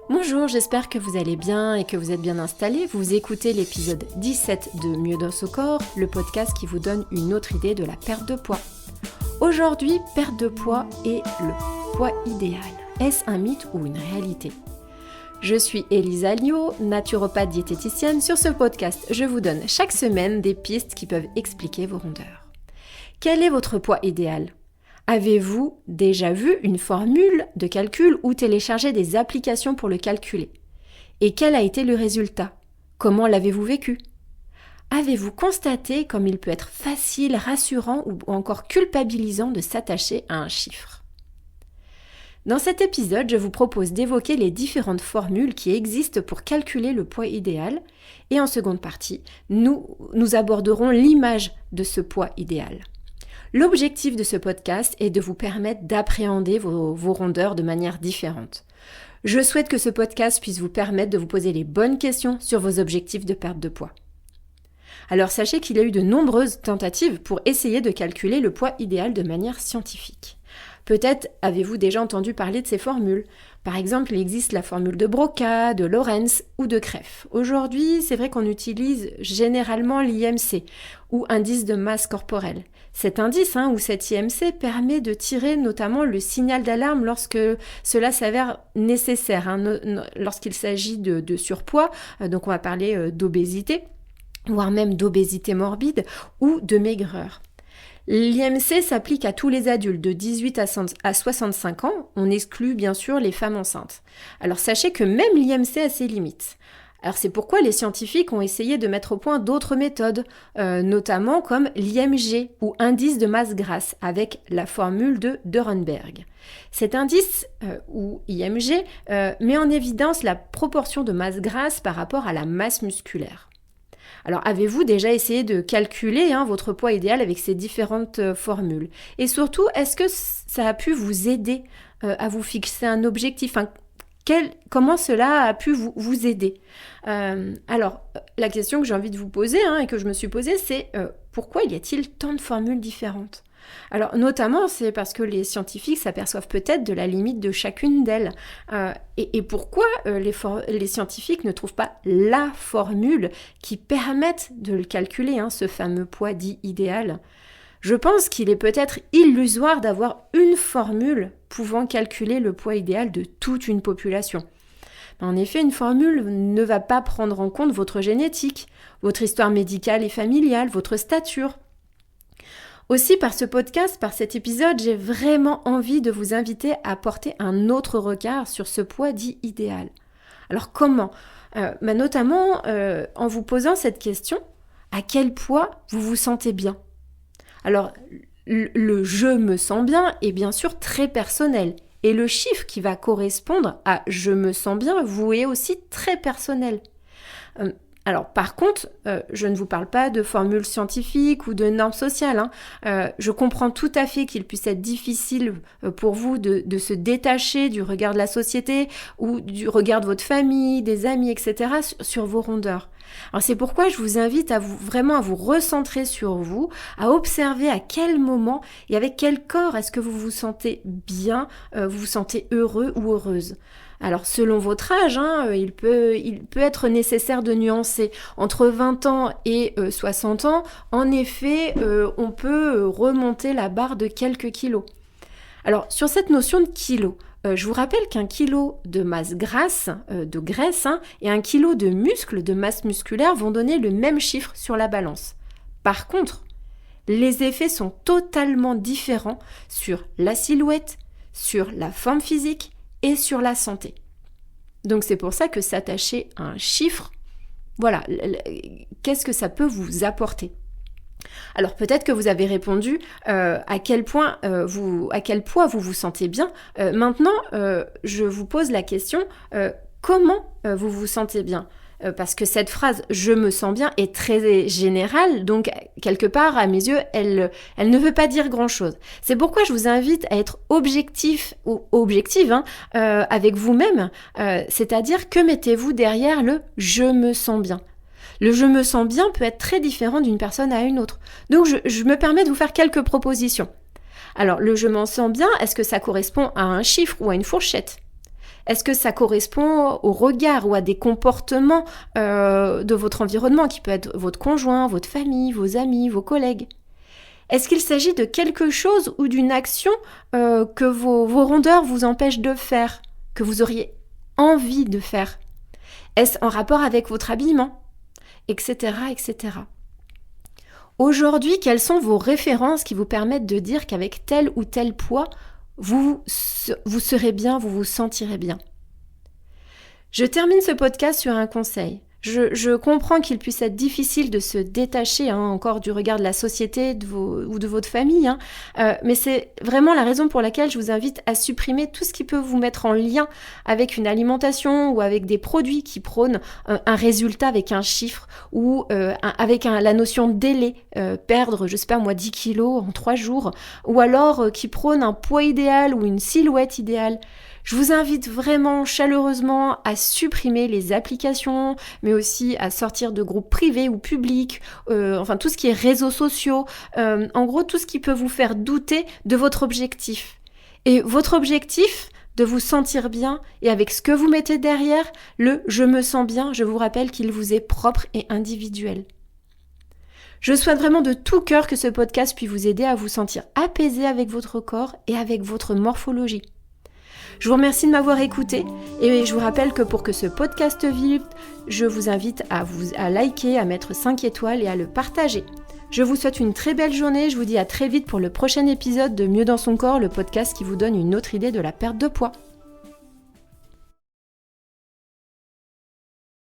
Bonjour, j'espère que vous allez bien et que vous êtes bien installés. Vous écoutez l'épisode 17 de Mieux dans ce corps, le podcast qui vous donne une autre idée de la perte de poids. Aujourd'hui, perte de poids et le poids idéal. Est-ce un mythe ou une réalité ? Je suis Elisa Alliot, naturopathe diététicienne. Sur ce podcast, je vous donne chaque semaine des pistes qui peuvent expliquer vos rondeurs. Quel est votre poids idéal ? Avez-vous déjà vu une formule de calcul ou téléchargé des applications pour le calculer ? Et quel a été le résultat ? Comment l'avez-vous vécu ? Avez-vous constaté comme il peut être facile, rassurant ou encore culpabilisant de s'attacher à un chiffre ? Dans cet épisode, je vous propose d'évoquer les différentes formules qui existent pour calculer le poids idéal et en seconde partie, nous aborderons l'image de ce poids idéal. L'objectif de ce podcast est de vous permettre d'appréhender vos rondeurs de manière différente. Je souhaite que ce podcast puisse vous permettre de vous poser les bonnes questions sur vos objectifs de perte de poids. Alors sachez qu'il y a eu de nombreuses tentatives pour essayer de calculer le poids idéal de manière scientifique. Peut-être avez-vous déjà entendu parler de ces formules. Par exemple, il existe la formule de Broca, de Lorenz ou de Kreff. Aujourd'hui, c'est vrai qu'on utilise généralement l'IMC ou indice de masse corporelle. Cet indice ou cet IMC permet de tirer notamment le signal d'alarme lorsque cela s'avère nécessaire, lorsqu'il s'agit de surpoids, donc on va parler d'obésité, voire même d'obésité morbide ou de maigreur. L'IMC s'applique à tous les adultes de 18 à 65 ans, on exclut bien sûr les femmes enceintes. Alors sachez que même l'IMC a ses limites. Alors c'est pourquoi les scientifiques ont essayé de mettre au point d'autres méthodes, notamment comme l'IMG ou indice de masse grasse avec la formule de Durenberg. Cet indice ou IMG met en évidence la proportion de masse grasse par rapport à la masse musculaire. Alors, avez-vous déjà essayé de calculer votre poids idéal avec ces différentes formules ? Et surtout, est-ce que ça a pu vous aider à vous fixer un objectif ? Comment cela a pu vous aider ? Alors, la question que j'ai envie de vous poser et que je me suis posée, c'est pourquoi y a-t-il tant de formules différentes ? Alors, notamment, c'est parce que les scientifiques s'aperçoivent peut-être de la limite de chacune d'elles. Et pourquoi les scientifiques ne trouvent pas la formule qui permette de le calculer, ce fameux poids dit idéal ? Je pense qu'il est peut-être illusoire d'avoir une formule pouvant calculer le poids idéal de toute une population. En effet, une formule ne va pas prendre en compte votre génétique, votre histoire médicale et familiale, votre stature. Aussi, par ce podcast, par cet épisode, j'ai vraiment envie de vous inviter à porter un autre regard sur ce poids dit idéal. Alors comment ? Notamment en vous posant cette question, à quel poids vous vous sentez bien ? Alors, le « je me sens bien » est bien sûr très personnel. Et le chiffre qui va correspondre à « je me sens bien » vous est aussi très personnel. Alors par contre, je ne vous parle pas de formules scientifiques ou de normes sociales. Je comprends tout à fait qu'il puisse être difficile pour vous de se détacher du regard de la société ou du regard de votre famille, des amis, etc. sur vos rondeurs. Alors c'est pourquoi je vous invite à vous recentrer sur vous, à observer à quel moment et avec quel corps est-ce que vous vous sentez bien, vous vous sentez heureux ou heureuse. Alors selon votre âge, il peut être nécessaire de nuancer. Entre 20 ans et 60 ans, en effet, on peut remonter la barre de quelques kilos. Alors sur cette notion de kilos, je vous rappelle qu'un kilo de masse grasse, de graisse, et un kilo de muscle, de masse musculaire, vont donner le même chiffre sur la balance. Par contre, les effets sont totalement différents sur la silhouette, sur la forme physique, et sur la santé. Donc c'est pour ça que s'attacher à un chiffre, voilà, qu'est-ce que ça peut vous apporter ? Alors peut-être que vous avez répondu à quel poids vous vous sentez bien. Maintenant, je vous pose la question, comment vous vous sentez bien ? Parce que cette phrase « je me sens bien » est très générale, donc quelque part, à mes yeux, elle ne veut pas dire grand-chose. C'est pourquoi je vous invite à être objectif ou objective avec vous-même, c'est-à-dire que mettez-vous derrière le « je me sens bien ». Le « je me sens bien » peut être très différent d'une personne à une autre. Donc je me permets de vous faire quelques propositions. Alors le « je m'en sens bien », est-ce que ça correspond à un chiffre ou à une fourchette ? Est-ce que ça correspond au regard ou à des comportements de votre environnement, qui peut être votre conjoint, votre famille, vos amis, vos collègues? Est-ce qu'il s'agit de quelque chose ou d'une action que vos rondeurs vous empêchent de faire, que vous auriez envie de faire? Est-ce en rapport avec votre habillement? Etc., etc. Aujourd'hui, quelles sont vos références qui vous permettent de dire qu'avec tel ou tel poids, vous serez bien, vous vous sentirez bien? Je termine ce podcast sur un conseil. Je comprends qu'il puisse être difficile de se détacher encore du regard de la société ou de votre famille, mais c'est vraiment la raison pour laquelle je vous invite à supprimer tout ce qui peut vous mettre en lien avec une alimentation ou avec des produits qui prônent un résultat avec un chiffre ou avec la notion de délai, perdre, 10 kilos en 3 jours, ou alors qui prônent un poids idéal ou une silhouette idéale. Je vous invite vraiment chaleureusement à supprimer les applications, mais aussi à sortir de groupes privés ou publics, tout ce qui est réseaux sociaux, en gros tout ce qui peut vous faire douter de votre objectif. Et votre objectif, de vous sentir bien, et avec ce que vous mettez derrière, le « je me sens bien », je vous rappelle qu'il vous est propre et individuel. Je souhaite vraiment de tout cœur que ce podcast puisse vous aider à vous sentir apaisé avec votre corps et avec votre morphologie. Je vous remercie de m'avoir écouté et je vous rappelle que pour que ce podcast vive, je vous invite à liker, à mettre 5 étoiles et à le partager. Je vous souhaite une très belle journée, je vous dis à très vite pour le prochain épisode de Mieux dans son corps, le podcast qui vous donne une autre idée de la perte de poids.